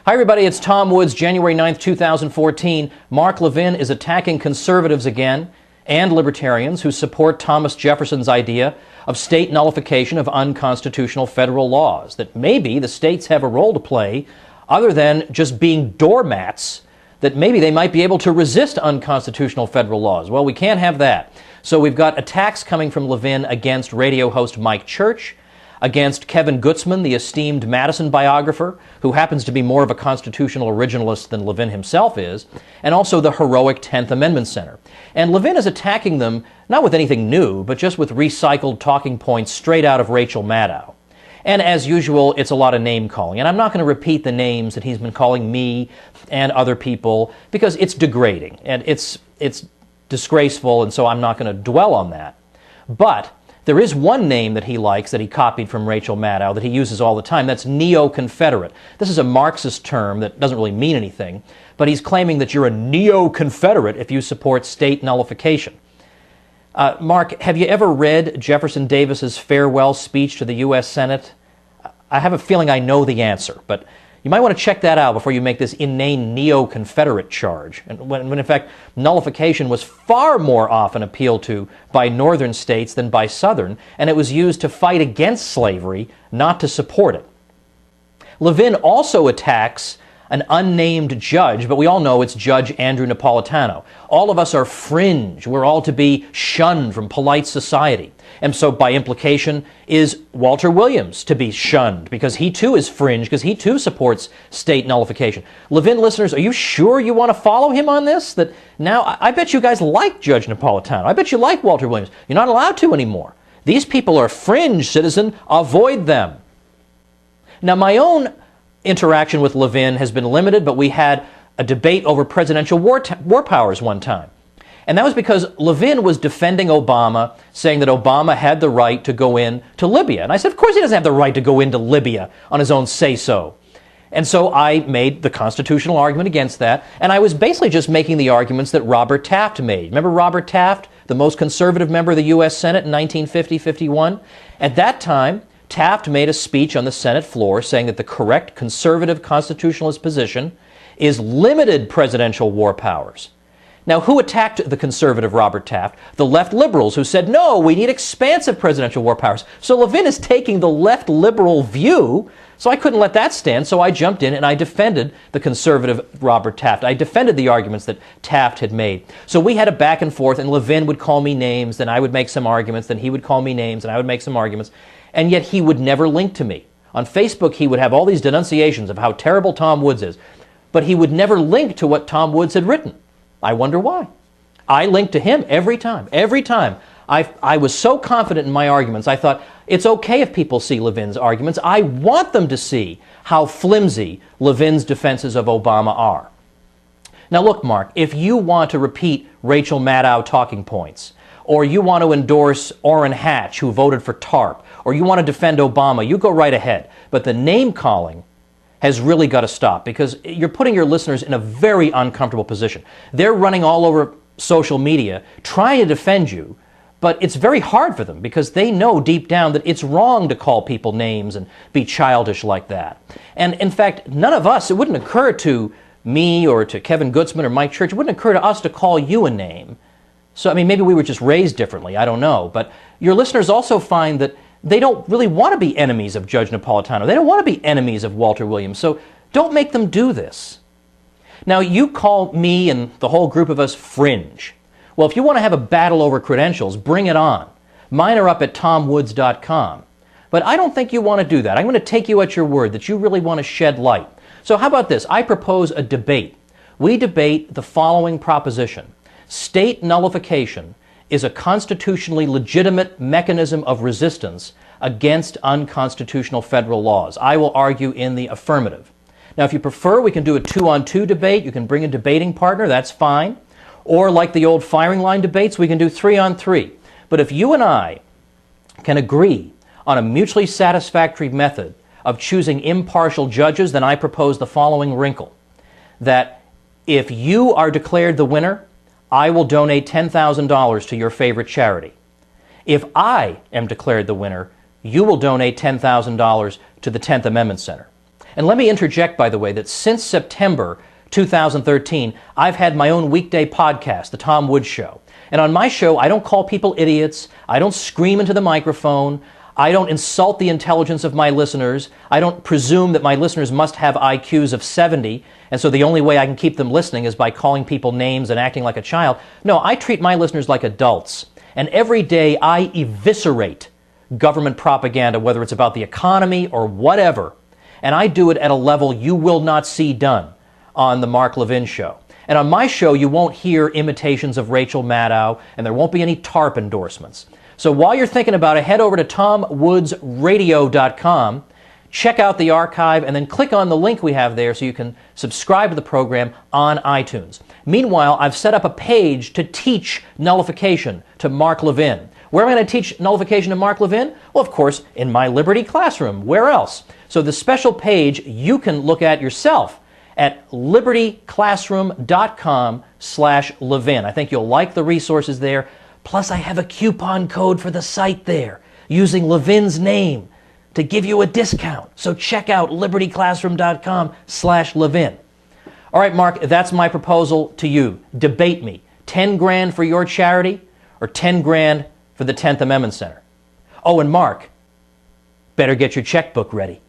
Hi everybody, it's Tom Woods, January 9th, 2014. Mark Levin is attacking conservatives again and libertarians who support Thomas Jefferson's idea of state nullification of unconstitutional federal laws, that maybe the states have a role to play other than just being doormats, that maybe they might be able to resist unconstitutional federal laws. Well, we can't have that. So we've got attacks coming from Levin against radio host Mike Church, against Kevin Gutzman, the esteemed Madison biographer, who happens to be more of a constitutional originalist than Levin himself is, and also the heroic 10th Amendment Center. And Levin is attacking them not with anything new, but just with recycled talking points straight out of Rachel Maddow. And as usual, it's a lot of name calling. And I'm not going to repeat the names that he's been calling me and other people because it's degrading and it's disgraceful, and so I'm not going to dwell on that. But there is one name that he likes that he copied from Rachel Maddow that he uses all the time. That's neo-Confederate. This is a Marxist term that doesn't really mean anything, but he's claiming that you're a neo-Confederate if you support state nullification. Mark, have you ever read Jefferson Davis's farewell speech to the U.S. Senate? I have a feeling I know the answer, but you might want to check that out before you make this inane neo-Confederate charge. And when in fact, nullification was far more often appealed to by northern states than by southern, and it was used to fight against slavery, not to support it. Levin also attacks an unnamed judge, but we all know it's Judge Andrew Napolitano. All of us are fringe. We're all to be shunned from polite society. And so by implication is Walter Williams to be shunned because he too is fringe, because he too supports state nullification. Levin listeners, are you sure you want to follow him on this? That now, I bet you guys like Judge Napolitano. I bet you like Walter Williams. You're not allowed to anymore. These people are fringe, citizen. Avoid them. Now, my own interaction with Levin has been limited, but we had a debate over presidential war powers one time. And that was because Levin was defending Obama, saying that Obama had the right to go in to Libya. And I said, of course he doesn't have the right to go into Libya on his own say-so. And so I made the constitutional argument against that, and I was basically just making the arguments that Robert Taft made. Remember Robert Taft, the most conservative member of the U.S. Senate in 1950-51? At that time, Taft made a speech on the Senate floor saying that the correct conservative constitutionalist position is limited presidential war powers. Now, who attacked the conservative Robert Taft? The left liberals who said, no, we need expansive presidential war powers. So Levin is taking the left liberal view, so I couldn't let that stand, so I jumped in and I defended the conservative Robert Taft. I defended the arguments that Taft had made. So we had a back and forth, and Levin would call me names, then I would make some arguments, then he would call me names, and I would make some arguments, and yet he would never link to me. On Facebook, he would have all these denunciations of how terrible Tom Woods is, but he would never link to what Tom Woods had written. I wonder why. I linked to him every time. Every time. I was so confident in my arguments, I thought, it's okay if people see Levin's arguments. I want them to see how flimsy Levin's defenses of Obama are. Now look, Mark, if you want to repeat Rachel Maddow talking points, or you want to endorse Orrin Hatch, who voted for TARP, or you want to defend Obama, you go right ahead. But the name-calling has really got to stop, because you're putting your listeners in a very uncomfortable position. They're running all over social media trying to defend you, but it's very hard for them because they know deep down that it's wrong to call people names and be childish like that. And in fact, none of us, it wouldn't occur to me or to Kevin Gutzman or Mike Church, it wouldn't occur to us to call you a name. So, I mean, maybe we were just raised differently, I don't know. But your listeners also find that they don't really want to be enemies of Judge Napolitano. They don't want to be enemies of Walter Williams. So don't make them do this. Now, you call me and the whole group of us fringe. Well, if you want to have a battle over credentials, bring it on. Mine are up at tomwoods.com. But I don't think you want to do that. I'm going to take you at your word that you really want to shed light. So how about this? I propose a debate. We debate the following proposition. State nullification is a constitutionally legitimate mechanism of resistance against unconstitutional federal laws. I will argue in the affirmative. Now, if you prefer, we can do a 2-on-2 debate. You can bring a debating partner. That's fine. Or like the old firing line debates, we can do 3-on-3. But if you and I can agree on a mutually satisfactory method of choosing impartial judges, then I propose the following wrinkle. That if you are declared the winner, I will donate $10,000 to your favorite charity. If I am declared the winner, you will donate $10,000 to the 10th Amendment Center. And let me interject, by the way, that since September 2013, I've had my own weekday podcast, The Tom Woods Show. And on my show, I don't call people idiots. I don't scream into the microphone. I don't insult the intelligence of my listeners. I don't presume that my listeners must have IQs of 70, and so the only way I can keep them listening is by calling people names and acting like a child. No, I treat my listeners like adults. And every day I eviscerate government propaganda, whether it's about the economy or whatever. And I do it at a level you will not see done on the Mark Levin Show. And on my show, you won't hear imitations of Rachel Maddow, and there won't be any TARP endorsements. So while you're thinking about it, head over to TomWoodsRadio.com, check out the archive, and then click on the link we have there so you can subscribe to the program on iTunes. Meanwhile, I've set up a page to teach nullification to Mark Levin. Where am I going to teach nullification to Mark Levin? Well, of course, in my Liberty Classroom. Where else? So the special page you can look at yourself at libertyclassroom.com/Levin. I think you'll like the resources there. Plus, I have a coupon code for the site there using Levin's name to give you a discount. So check out libertyclassroom.com/Levin. All right, Mark, that's my proposal to you. Debate me. 10 grand for your charity or 10 grand for the 10th Amendment Center? Oh, and Mark, better get your checkbook ready.